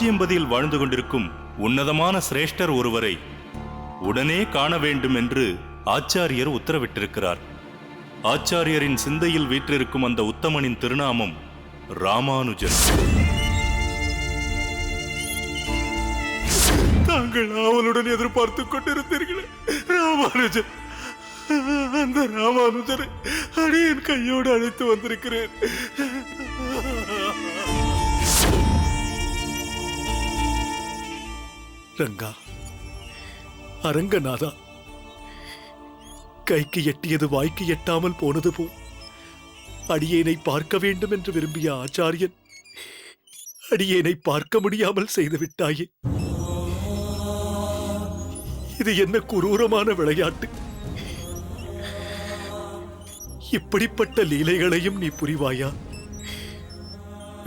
காஞ்சியம்பதியில் வாழ்ந்து கொண்டிருக்கும் உன்னதமான சிரேஷ்டர் ஒருவரை உடனே காண வேண்டும் என்று ஆச்சாரியர் உத்தரவிட்டிருக்கிறார். ஆச்சாரியரின் சிந்தையில் வீற்றிருக்கும் அந்த உத்தமனின் திருநாமம் ராமானுஜன். தாங்கள் ஆவலுடன் எதிர்பார்த்துக் கொண்டிருந்தீர்களே ராமானுஜன், அந்த ராமானுஜரை அடியேன் கையோடு அழைத்து வந்திருக்கிறேன். ரங்கா, அரங்கநாதா, கைக்கு எட்டியது வாய்க்கு எட்டாமல் போனது போல் அடியேனை பார்க்க வேண்டும் என்று விரும்பிய ஆச்சாரியன் அடியேனை பார்க்க முடியாமல் செய்துவிட்டாயே. இது என்ன குரூரமான விளையாட்டு! இப்படிப்பட்ட லீலைகளையும் நீ புரிவாயா?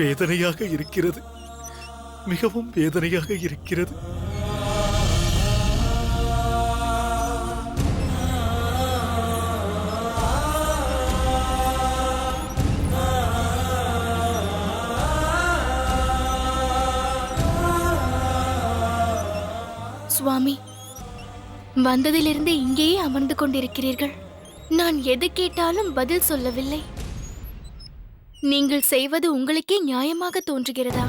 வேதனையாக இருக்கிறது, மிகவும் வேதனையாக இருக்கிறது. சுவாமி, வந்ததிலிருந்து இங்கேயே அமர்ந்து கொண்டிருக்கிறீர்கள். நான் எது கேட்டாலும் பதில் சொல்லவில்லை. நீங்கள் செய்வது உங்களுக்கே நியாயமாக தோன்றுகிறதா?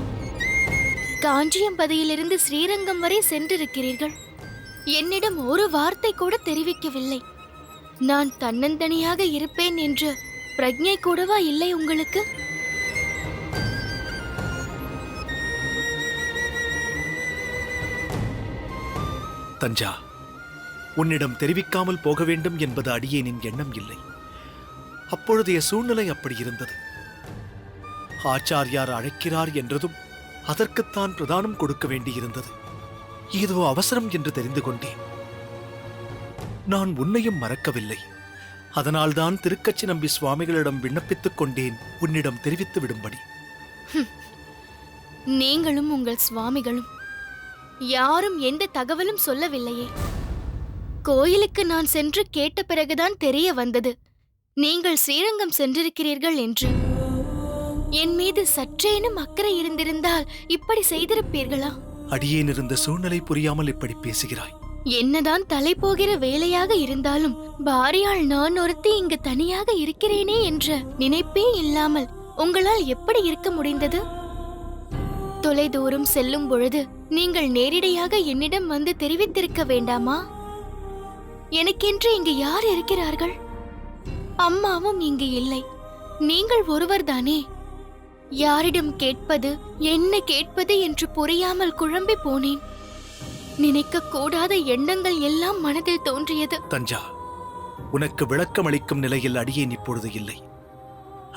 காஞ்சியம்பதியிலிருந்து ஸ்ரீரங்கம் வரை சென்றிருக்கிறீர்கள். என்னிடம் ஒரு வார்த்தை கூட தெரிவிக்கவில்லை. நான் தன்னந்தனியாக இருப்பேன் என்ற பிரஜை கூடவா இல்லை உங்களுக்கு? தஞ்சா, உன்னிடம் தெரிவிக்காமல் போக வேண்டும் என்பது அடியேனின் எண்ணம் இல்லை. அப்பொழுதைய சூழ்நிலை அப்படி இருந்தது. ஆச்சாரியார் அழைக்கிறார் என்றதும் அதற்குத்தான் பிரதானம் கொடுக்க வேண்டியிருந்தது. ஏதோ அவசரம் என்று தெரிந்து கொண்டேன். நான் உன்னையும் மறக்கவில்லை. அதனால்தான் திருக்கச்சி நம்பி சுவாமிகளிடம் விண்ணப்பித்துக் கொண்டேன் உன்னிடம் தெரிவித்து விடும்படி. நீங்களும் உங்கள் சுவாமிகளும் யாரும் எந்த தகவலும் சொல்லவில்லையே. கோயிலுக்கு நான் சென்று கேட்ட பிறகுதான் தெரிய வந்தது நீங்கள் ஸ்ரீரங்கம் சென்றிருக்கிறீர்கள் என்று. என் மீது சற்றேனும் அக்கறை இருந்திருந்தால் இப்படி செய்திருப்பீர்களா? அடியேன் இருந்த சூழ்நிலை புரியாமல் இப்படி பேசுகிறாய். என்னதான் தலை போகிற வேலையாக இருந்தாலும் பாரியாள் நான் ஒருத்தி இங்கு தனியாக இருக்கிறேனே என்ற நினைப்பே இல்லாமல் உங்களால் எப்படி இருக்க முடிந்தது? தொலைதூரம் செல்லும் பொழுது நீங்கள் நேரிடையாக என்னிடம் வந்து தெரிவித்திருக்க வேண்டாமா? எனக்கென்று இங்கு யார் இருக்கிறார்கள்? அம்மாவும் இங்கு இல்லை. நீங்கள் ஒருவர்தானே. யாரிடம் கேட்பது, என்ன கேட்பது என்று புரியாமல் குழம்பி போனேன். நினைக்க கூடாத எண்ணங்கள் எல்லாம் மனதில் தோன்றியது. தஞ்சா, உனக்கு விளக்கமளிக்கும் நிலையில் அடியேன் இப்பொழுது இல்லை.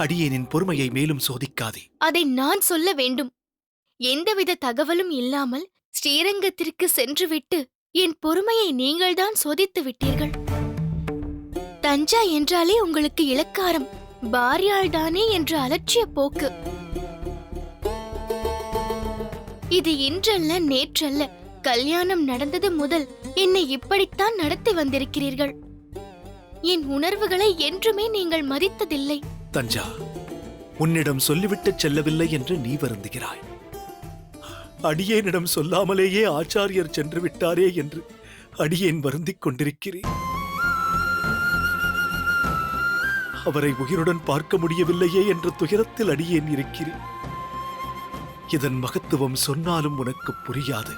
அடியேனின் பொறுமையை மேலும் சோதிக்காதே. அதை நான் சொல்ல வேண்டும். எந்தவித தகவலும் இல்லாமல் ஸ்ரீரங்கத்திற்கு சென்றுவிட்டு என் பொறுமையை நீங்கள்தான் சோதித்து விட்டீர்கள். தஞ்சா என்றாலே உங்களுக்கு இளக்காரம், பாரியாள்தானே என்ற அலட்சிய போக்கு. இது இன்றல்ல நேற்றல்ல, கல்யாணம் நடந்தது முதல் என்னை இப்படித்தான் நடத்தி வந்திருக்கிறீர்கள். என் உணர்வுகளை என்றுமே நீங்கள் மதித்ததில்லை. தஞ்சா, உன்னிடம் சொல்லிவிட்டு செல்லவில்லை என்று நீ வருந்துகிறாய். அடியேனிடம் சொல்லாமலேயே ஆச்சாரியர் சென்று விட்டாரே என்று அடியேன் வருந்திக் கொண்டிருக்கிறேன். அவரை உயிருடன் பார்க்க முடியவில்லையே என்ற துயரத்தில் அடியேன் இருக்கிறேன். இதன் மகத்துவம் சொன்னாலும் உனக்கு புரியாது.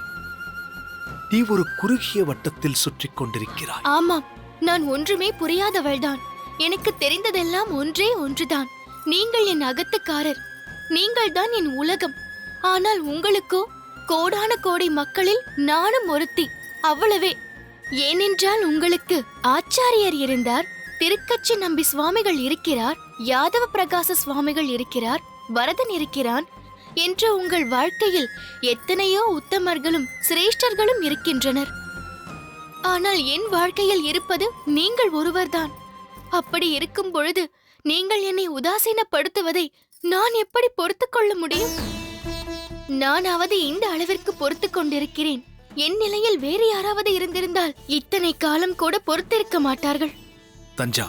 நீ ஒரு குறுகிய வட்டத்தில் சுற்றிக் கொண்டிருக்கிறாய். ஆமாம், நான் ஒன்றுமே புரியாதவள்தான். எனக்கு தெரிந்ததெல்லாம் ஒன்றே ஒன்றுதான். நீங்கள் என் அகத்துக்காரர், நீங்கள் தான் என் உலகம். ஆனால் உங்களுக்கோ கோடான கோடி மக்களில் நானும் ஒருத்தி, அவ்வளவே. ஏனென்றால் உங்களுக்கு ஆச்சாரியர் இருந்தார், திருக்கச்சி நம்பி சுவாமிகள் இருக்கிறார், யாதவ பிரகாச சுவாமிகள் இருக்கிறார், வரதன் இருக்கிறான் என்று உங்கள் வாழ்க்கையில் எத்தனையோ உத்தமர்களும் சிரேஷ்டர்களும் இருக்கின்றனர். ஆனால் என் வாழ்க்கையில் இருப்பது நீங்கள் ஒருவர்தான். அப்படி இருக்கும் பொழுது நீங்கள் என்னை உதாசீனப்படுத்துவதை நான் எப்படி பொறுத்துக் கொள்ள முடியும்? நானாவது இந்த அளவிற்கு பொறுத்துக் கொண்டிருக்கிறேன். என் நிலையில் வேறு யாராவது இருந்திருந்தால் இத்தனை காலம் கூட பொறுத்திருக்க மாட்டார்கள். தஞ்சா,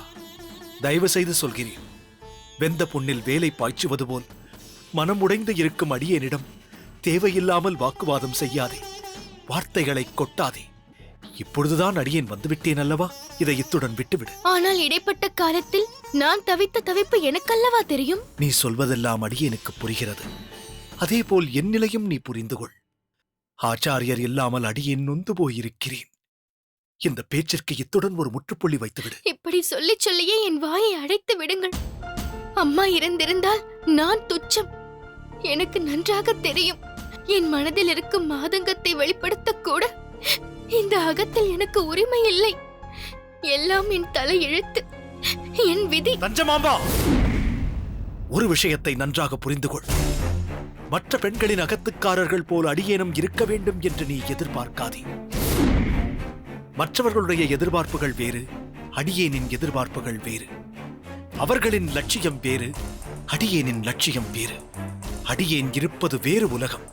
தயவு செய்து சொல்கிறேன். வெந்த பொன்னில் வேலை பாய்ச்சுவது போல் மனம் உடைந்து இருக்கும் அடியேனிடம் தேவையில்லாமல் வாக்குவாதம் செய்யாதே, வார்த்தைகளை கொட்டாதே. இப்பொழுதுதான் அடியேன் வந்துவிட்டேன் அல்லவா? இதை இத்துடன் விட்டுவிடு. ஆனால் இடைப்பட்ட காலத்தில் நான் தவித்த தவிப்பு எனக்கல்லவா தெரியும்? நீ சொல்வதெல்லாம் அடியேனுக்கு புரிகிறது. அதேபோல் என் நிலையும் நீ புரிந்து கொள். ஆச்சாரியர் இல்லாமல் அடியேன் நொந்து போயிருக்கிறேன். இந்த பேச்சிற்கு இத்துடன் ஒரு முற்றுப்புள்ளி வைத்துவிடு. இப்படி சொல்லி சொல்லியே என் வாயை அடைத்து விடுங்கள். அம்மா இருந்திருந்தால் நான் துச்சம். எனக்கு நன்றாக தெரியும். என் மனதில் இருக்கும் மாதங்கத்தை வெளிப்படுத்த கூட இந்த அகத்தில் எனக்கு உரிமை இல்லை. எல்லாம் என் தலை எழுத்து, என் விதி. தஞ்சமாம்பா, ஒரு விஷயத்தை நன்றாக புரிந்து கொள். மற்ற பெண்களின் அகத்துக்காரர்கள் போல் அடியேனும் இருக்க வேண்டும் என்று நீ எதிர்பார்க்காதே. மற்றவர்களுடைய எதிர்பார்ப்புகள் வேறு, அடியேனின் எதிர்பார்ப்புகள் வேறு. அவர்களின் லட்சியம் வேறு, அடியேனின் லட்சியம் வேறு. அடியேன் இருப்பது வேறு உலகம்.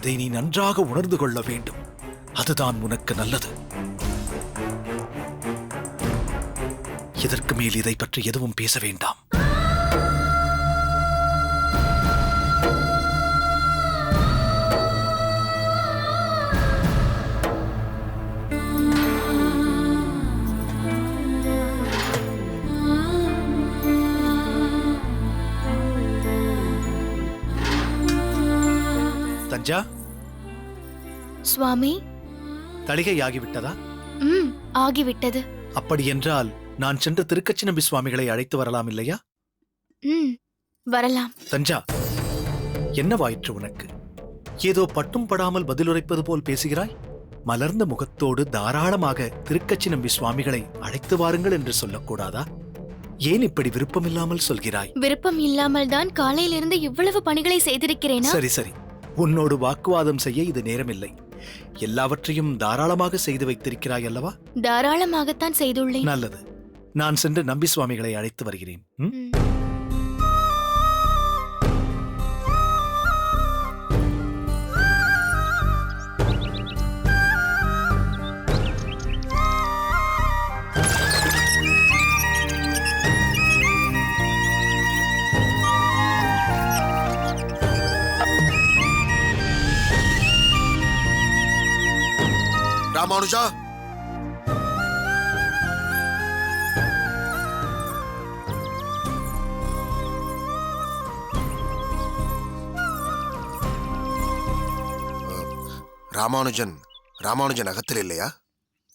இதை நீ நன்றாக உணர்ந்து கொள்ள வேண்டும். அதுதான் உனக்கு நல்லது. இதற்கு மேல் இதை பற்றி எதுவும் பேச வேண்டாம். தஞ்சா, சுவாமி, தளிகை ஆகிவிட்டதா? ஆகிவிட்டது. அப்படியென்றால் நான் சென்று திருக்கச்சிநம்பி சுவாமிகளை அழைத்து வரலாம் இல்லையா? வரலாம். தஞ்சா, என்னவாயிற்று உனக்கு? ஏதோ பட்டும் படாமல் பதிலுரைப்பது போல் பேசுகிறாய். மலர்ந்த முகத்தோடு தாராளமாக திருக்கச்சிநம்பி சுவாமிகளை அழைத்து வாருங்கள் என்று சொல்லக்கூடாதா? ஏன் இப்படி விருப்பமில்லாமல் சொல்கிறாய்? விருப்பம் இல்லாமல் தான் காலையிலிருந்து இவ்வளவு பணிகளை செய்திருக்கிறேனா? சரி சரி, உன்னோடு வாக்குவாதம் செய்ய இது நேரமில்லை. எல்லாவற்றையும் தாராளமாக செய்து வைத்திருக்கிறாய் அல்லவா? தாராளமாகத்தான் செய்துள்ளேன். நல்லது. நான் சென்று நம்பி சுவாமிகளை அழைத்து வருகிறேன். ராமானுஜா, ராமானுஜன் அகத்தில் இல்லையா?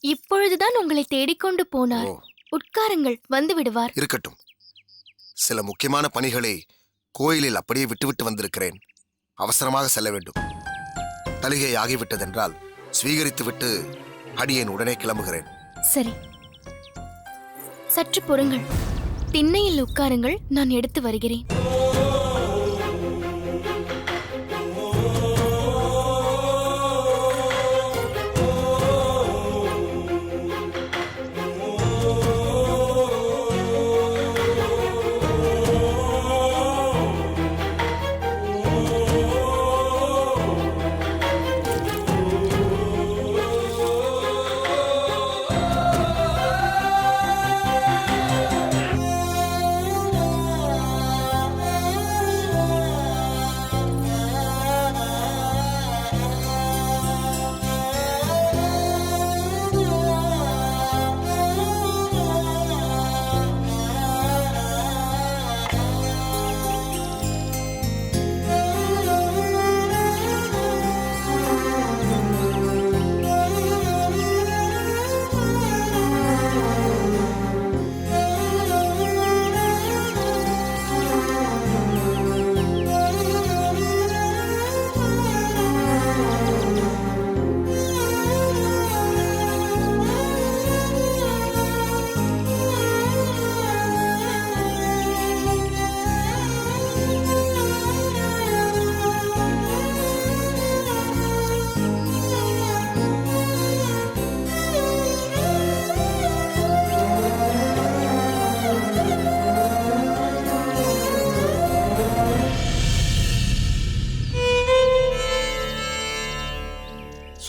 இப்பொழுதுதான் உங்களை தேடிக்கொண்டு போனார். உட்காருங்கள், வந்து விடுவார். இருக்கட்டும். சில முக்கியமான பணிகளை கோயிலில் அப்படியே விட்டுவிட்டு வந்திருக்கிறேன். அவசரமாக செல்ல வேண்டும். தலிகை ஆகிவிட்டதென்றால் ஸ்வீகரித்துவிட்டு அடியேன் உடனே கிளம்புகிறேன். சரி, சற்று பொறுங்கள். திண்ணையில் உட்காருங்கள், நான் எடுத்து வருகிறேன்.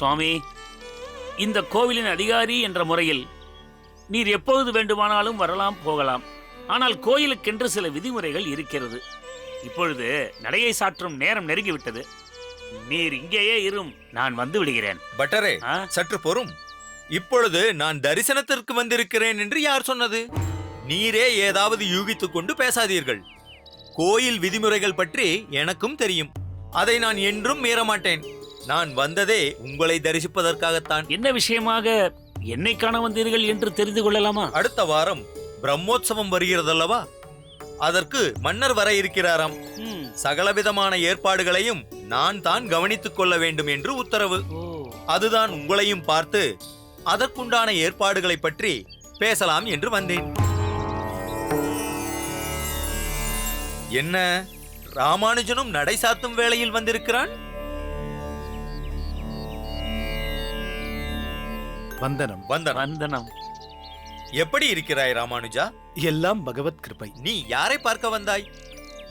சுவாமி, இந்த கோவிலின் அதிகாரி என்ற முறையில் நீர் எப்பொழுது வேண்டுமானாலும் வரலாம் போகலாம். ஆனால் கோயிலுக்கென்று சில விதிமுறைகள் இருக்கிறது. இப்பொழுது நடையை சாற்றும் நேரம் நெருங்கிவிட்டது. நீர் இங்கேயே இரும், நான் வந்து விடுகிறேன். பட்டரே, ஆ? சற்று பொறும். இப்பொழுது நான் தரிசனத்திற்கு வந்திருக்கிறேன் என்று யார் சொன்னது? நீரே ஏதாவது யூகித்துக் கொண்டு பேசாதீர்கள். கோயில் விதிமுறைகள் பற்றி எனக்கும் தெரியும். அதை நான் என்றும் மீறமாட்டேன். நான் வந்ததே உங்களை தரிசிப்பதற்காகத்தான். என்ன விஷயமாக என்னை காண வந்தீர்கள் என்று தெரிந்து கொள்ளலாமா? அடுத்த வாரம் பிரம்மோற்சவம் வருகிறதல்லவா? அதற்கு மன்னர் வர இருக்கிறாராம். ம். சகலவிதமான ஏற்பாடுகளையும் நான் தான் கவனித்துக் கொள்ள வேண்டும் என்று உத்தரவு. ஓ, அதுதான் உங்களையும் பார்த்து அதற்குண்டான ஏற்பாடுகளை பற்றி பேசலாம் என்று வந்தேன். என்ன, ராமானுஜனும் நடை சாத்தும் வேளையில் வந்திருக்கிறான்? வந்தனம். வந்தனம். வந்தனம். எப்படி இருக்கிறாய் ராமானுஜா? எல்லாம் பகவத் கிருபை. நீ யாரை பார்க்க வந்தாய்?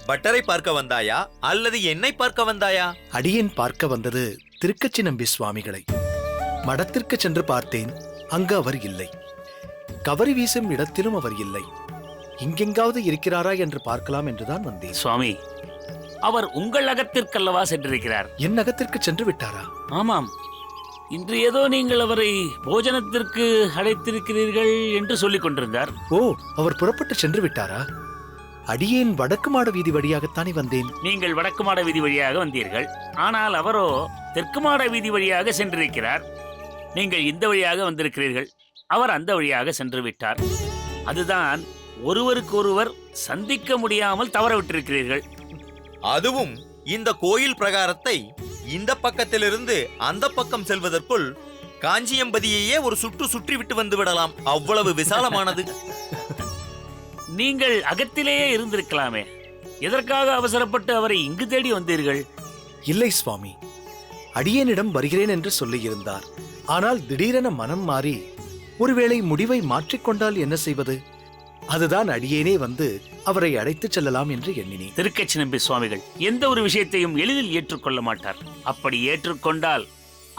பட்டரை பார்க்க வந்தாயா அல்லது என்னை பார்க்க வந்தாயா? அடியேன் பார்க்க வந்தது திருக்கச்சி நம்பி சுவாமிகளை. மடத்திற்கு சென்று பார்த்தேன், அங்கு அவர் இல்லை. கவரி வீசும் இடத்திலும் அவர் இல்லை. இங்கெங்காவது இருக்கிறாரா என்று பார்க்கலாம் என்றுதான் வந்தேன். சுவாமி, அவர் உங்கள் அகத்திற்கல்லவா சென்றிருக்கிறார்? என் அகத்திற்கு சென்று விட்டாரா? ஆமாம், இன்று ஏதோ நீங்கள் அவரை போஜனத்திற்கு அழைத்திருக்கிறீர்கள் என்று சொல்லிக் கொண்டிருந்தார். ஓ, அவர் புறப்பட்டு சென்று விட்டாரா? அடியேன் வடக்கு மாட வீதி வழியாகத்தானே வந்தேன். நீங்கள் வடக்கு மாட வீதி வழியாக வந்தீர்கள், ஆனால் அவரோ தெற்கு மாட வீதி வழியாக சென்றிருக்கிறார். நீங்கள் இந்த வழியாக வந்திருக்கிறீர்கள், அவர் அந்த வழியாக சென்று விட்டார். அதுதான் ஒருவருக்கொருவர் சந்திக்க முடியாமல் தவற விட்டிருக்கிறீர்கள். அதுவும் இந்த கோயில் பிரகாரத்தை இந்த பக்கத்திலிருந்து அந்த பக்கம் செல்வதற்குள் காஞ்சியம்பதியையே ஒரு சுற்று சுற்றி விட்டு வந்து விடலாம். அவ்வளவு விசாலமானது. நீங்கள் அகத்திலேயே இருந்திருக்கலாமே, எதற்காக அவசரப்பட்டு அவரை இங்கு தேடி வந்தீர்கள்? இல்லை சுவாமி, அடியேனிடம் வருகிறேன் என்று சொல்லியிருந்தார். ஆனால் திடீரென மனம் மாறி ஒருவேளை முடிவை மாற்றிக்கொண்டால் என்ன செய்வது? அதுதான் அடியேனே வந்து அவரை அழைத்துச் செல்லலாம் என்று எண்ணினேன். திருக்கச்சி நம்பி சுவாமிகள் எந்த ஒரு விஷயத்தையும் எளிதில் ஏற்றுக்கொள்ள மாட்டார். அப்படி ஏற்றுக்கொண்டால்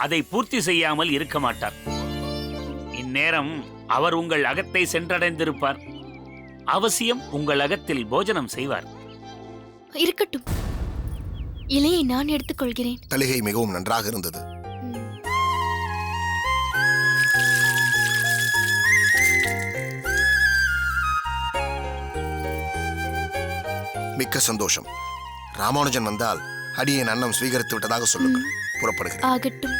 அதை பூர்த்தி செய்யாமல் இருக்க மாட்டார். இந்நேரம் அவர் உங்கள் அகத்தை சென்றடைந்திருப்பார். அவசியம் உங்கள் அகத்தில் போஜனம் செய்வார். இருக்கட்டும், இலையை நான் எடுத்துக்கொள்கிறேன். தளிகை மிகவும் நன்றாக இருந்தது. ம். மிக்க சந்தோஷம். ராமானுஜன் வந்தால் அடியேன் அன்னம் ஸ்வீகரித்து விட்டதாக சொல்லுங்கள். புறப்படுகிறேன். ஆகட்டும்.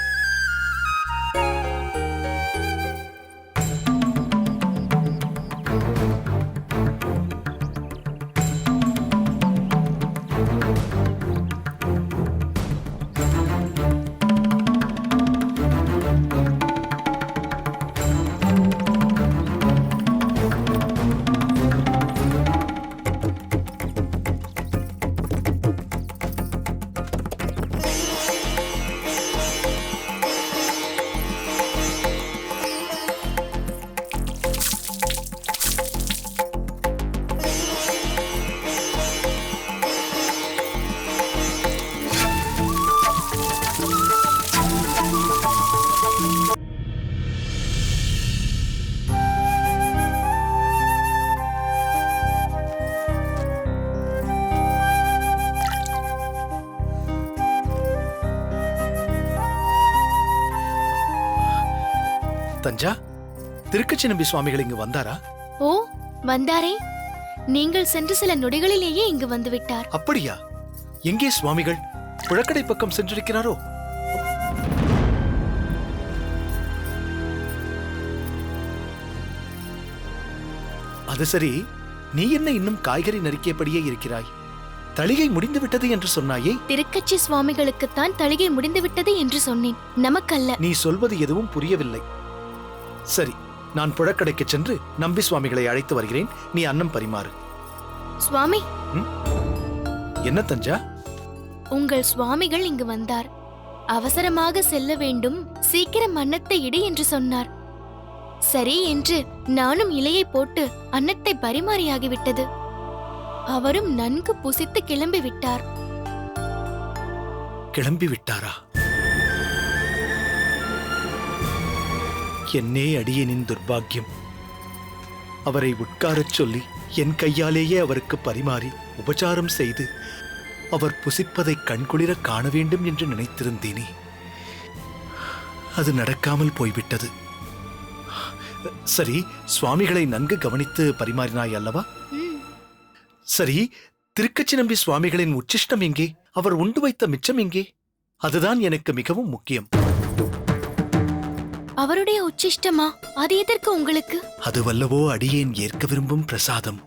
தஞ்சா, திருக்கச்சி நம்பி சுவாமிகள் இங்கு வந்தாரா? ஓ, வந்தாரே. நீங்கள் சென்று சில நொடிகளிலேயே இங்கு வந்து விட்டார். அப்படியா? எங்கே சுவாமிகள்? புழக்கடை பக்கம் சென்றிருக்கிறாரோ? அது சரி, நீ என்ன இன்னும் காய்கறி நறுக்கியபடியே இருக்கிறாய்? தளிகை முடிந்து விட்டது என்று சொன்னாயே. திருக்கச்சி சுவாமிகளுக்குத்தான் தளிகை முடிந்து விட்டது என்று சொன்னேன், நமக்கல்ல. நீ சொல்வது எதுவும் புரியவில்லை. சரி, நான் புழக்கடைக்கு சென்று நம்பி சுவாமிகளை அழைத்து வருகிறேன். நீ அன்னம் பரிமாறு. சுவாமி, என்ன தஞ்சா? உங்கள் சுவாமிகள் இங்கு வந்தார். அவசரமாக செல்ல வேண்டும், சீக்கிரம் அன்னத்தை இடு என்று சொன்னார். சரி என்று நானும் இலையை போட்டு அன்னத்தை பரிமாறியாகிவிட்டது. அவரும் நன்கு புசித்து கிளம்பி விட்டார். கிளம்பி விட்டாரா? என்னே அடியேனின் துர்பாக்கியம். அவரை உட்காரச் சொல்லி என் கையாலேயே அவருக்கு பரிமாறி உபச்சாரம் செய்து அவர் புசிப்பதை கண்குளிர காண வேண்டும் என்று நினைத்திருந்தேனே, அது நடக்காமல் போய்விட்டது. சரி, சுவாமிகளை நன்கு கவனித்து பரிமாறினாய் அல்லவா? ம், சரி, திருக்கச்சி நம்பி சுவாமிகளின் உச்சிஷ்டம் எங்கே? அவர் உண்டு வைத்த மிச்சம் எங்கே? அதுதான் எனக்கு மிகவும் முக்கியம். அவருடைய உச்சிஷ்டமா? அது எதற்கு உங்களுக்கு? அதுவல்லவோ அடியேன் ஏற்க விரும்பும் பிரசாதம்.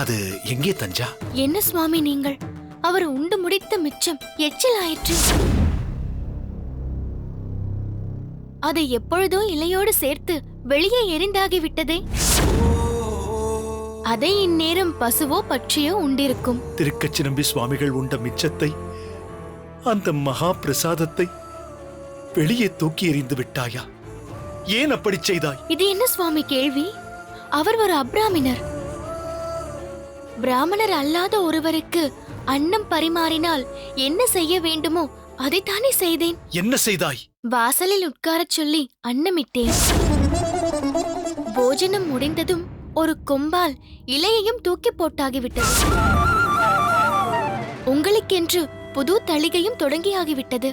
அது எங்கே தஞ்சா? என்ன சுவாமி நீங்கள்? அவர் உண்டு முடித்த மிச்சம் எச்சில் ஆயிற்று. அதை எப்பொழுதோ இலையோடு சேர்த்து வெளியே எரிந்தாகிவிட்டதே. அதை இந்நேரம் பசுவோ பட்சியோ உண்டிருக்கும். திருக்கச்சி நம்பி சுவாமிகள் உண்ட மிச்சத்தை, அந்த மகா பிரசாதத்தை வெளியே தூக்கி எறிந்து விட்டாயா? ஏன் அப்படி செய்தாய்? இது என்ன சுவாமி கேள்வி? அவர் ஒரு அப்ராமினர். பிராமணர் அல்லாத ஒருவருக்கு அன்னம் பரிமாறினால் என்ன செய்ய வேண்டுமோ அதைத்தானே செய்தேன். என்ன செய்தாய்? வாசலில் உட்காரச் சொல்லி அன்னமிட்டேன். போஜனம் முடிந்ததும் ஒரு கொம்பால் இலையையும் தூக்கி போட்டாகிவிட்டது. உங்களுக்கென்று புது தளிகையும் தொடங்கியாகிவிட்டது.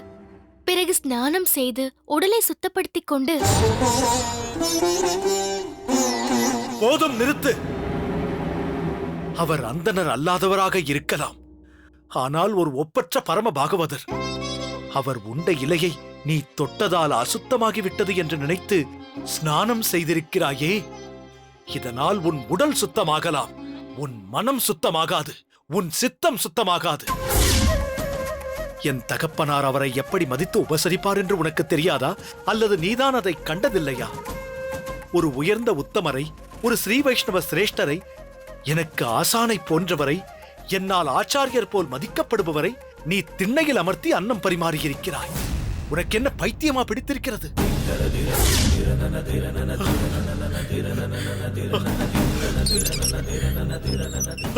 பிறகு ஸ்நானம் செய்து உடலை சுத்தப்படுத்திக் கொண்டு போதும், நிறுத்து. அவர் அந்தணர் அல்லாதவராக இருக்கலாம், ஆனால் ஒரு ஒப்பற்ற பரம பாகவதர். அவர் உண்ட இலையை நீ தொட்டதால் அசுத்தமாகிவிட்டது என்று நினைத்து ஸ்நானம் செய்திருக்கிறாயே, இதனால் உன் உடல் சுத்தமாகலாம், உன் மனம் சுத்தமாகாது, உன் சித்தம் சுத்தமாகாது. என் தகப்பனார் அவரை எப்படி மதித்து உபசரிப்பார் என்று உனக்கு தெரியாதா? அல்லது நீதான் அதை கண்டதில்லையா? ஒரு உயர்ந்த உத்தமரை, ஒரு ஸ்ரீ வைஷ்ணவ சிரேஷ்டரை, எனக்கு ஆசானை போன்றவரை, என்னால் ஆச்சாரியர் போல் மதிக்கப்படுபவரை நீ திண்ணையில் அமர்த்தி அன்னம் பரிமாறியிருக்கிறாய். உனக்கு என்ன பைத்தியமா பிடித்திருக்கிறது?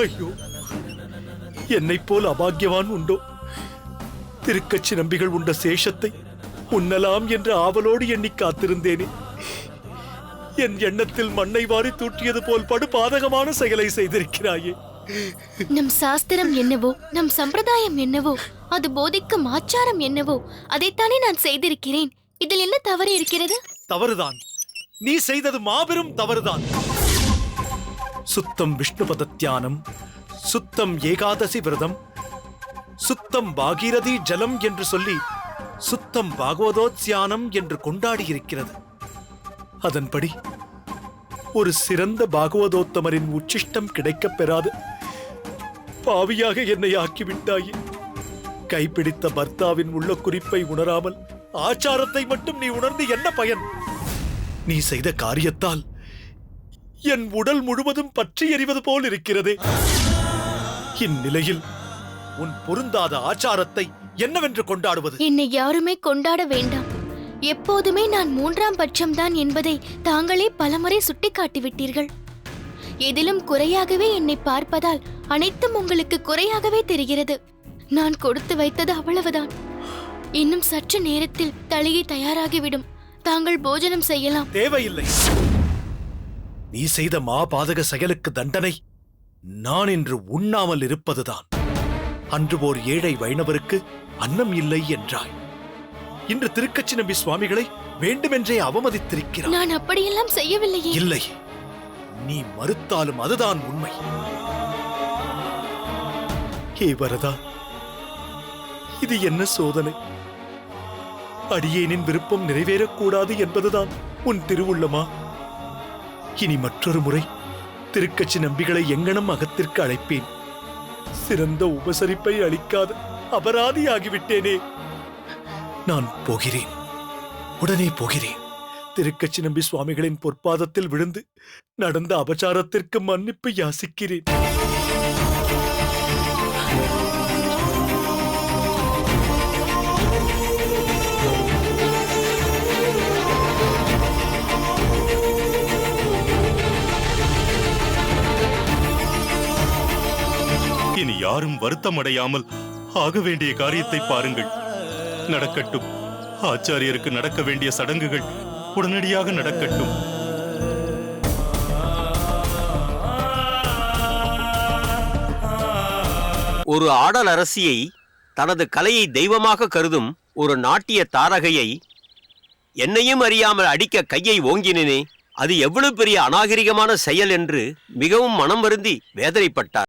ஐயோ, என்னைப் போல் அபாக்கியவான் உண்டோ? திருக்கச்சி நம்பிகள் உண்ட சேஷத்தை உண்ணலாம் என்ற ஆவலோடு எண்ணி காத்திருந்தேனே. என் எண்ணத்தில் மண்ணை வாரி தூற்றியது போல் படு பாதகமான செயலை செய்திருக்கிறாயே. நம் சாஸ்திரம் என்னவோ, நம் சம்பிரதாயம் என்னவோ, அது போதிக்கும் ஆச்சாரம் என்னவோ அதைத்தானே நான் செய்திருக்கிறேன். இதில் என்ன தவறு இருக்கிறது? தவறுதான். நீ செய்தது மாபெரும் தவறுதான். சுத்தம் விஷ்ணுபத தியானம், சுத்தம் ஏகாதசி விரதம், சுத்தம் பாகீரதி ஜலம் என்று சொல்லி சுத்தம் பாகவதோத்யானம் என்று கொண்டாடி இருக்கிறது. அதன்படி ஒரு சிறந்த பாகவதோத்தமரின் உச்சிஷ்டம் கிடைக்கப் பெறாது பாவியாக என்னை ஆக்கிவிட்டாயே. கைப்பிடித்த பர்த்தாவின் உள்ள குறிப்பை உணராமல் ஆச்சாரத்தை மட்டும் நீ உணர்ந்து என்ன பயன்? நீ செய்த காரியத்தால் என் உடல் முழுவதும் பற்றி எறிவது போல் இருக்கிறதே. இந்நிலையில் உன் பொருந்தாத ஆச்சாரத்தை என்னவென்று கொண்டாடுவது? என்னை யாருமே கொண்டாட வேண்டாம். எப்போதுமே நான் மூன்றாம் பட்சம்தான் என்பதை தாங்களே பலமுறை சுட்டிக்காட்டிவிட்டீர்கள். எதிலும் குறையாகவே என்னை பார்ப்பதால் அனைத்தும் உங்களுக்கு குறையாகவே தெரிகிறது. நான் கொடுத்து வைத்தது அவ்வளவுதான். இன்னும் சற்று நேரத்தில் தளிகை தயாராகிவிடும். தாங்கள் போஜனம் செய்யலாம். தேவையில்லை. நீ செய்த மாபாதக செயலுக்கு தண்டனை நான் இன்று உண்ணாமல் இருப்பதுதான். அன்று ஓர் ஏழை வைணவருக்கு அன்னம் இல்லை என்றாய். இன்று திருக்கச்சி நம்பி சுவாமிகளை வேண்டுமென்றே அவமதித்திருக்கிறாய். நான் அப்படியெல்லாம் செய்யவில்லையே. இல்லை, நீ மறுத்தாலும் அதுதான் உண்மை. ஹே வரதா, இது என்ன சோதனை? அடியேனின் விருப்பம் நிறைவேறக்கூடாது என்பதுதான் உன் திருவுள்ளமா? இனி மற்றொரு முறை திருக்கச்சி நம்பிகளை எங்கனம் அகத்திற்கு அழைப்பேன். சிறந்த உபசரிப்பை அளிக்காத அபராதியாகிவிட்டேனே. நான் போகிறேன், உடனே போகிறேன். திருக்கச்சி நம்பி சுவாமிகளின் பொற்பாதத்தில் விழுந்து நடந்த அபச்சாரத்திற்கு மன்னிப்பு யாசிக்கிறேன். இனி யாரும் வருத்தமடையாமல் ஆக வேண்டிய காரியத்தை பாருங்கள். நடக்கட்டும். ஆச்சாரியருக்கு நடக்க வேண்டிய சடங்குகள் உடனடியாக நடக்கட்டும். ஒரு ஆடல் அரசியை, தனது கலையை தெய்வமாக கருதும் ஒரு நாட்டிய தாரகையை என்னையும் அறியாமல் அடிக்க கையை ஓங்கினேனே, அது எவ்வளவு பெரிய அநாகரிகமான செயல் என்று மிகவும் மனம் வருந்தி வேதனைப்பட்டார்.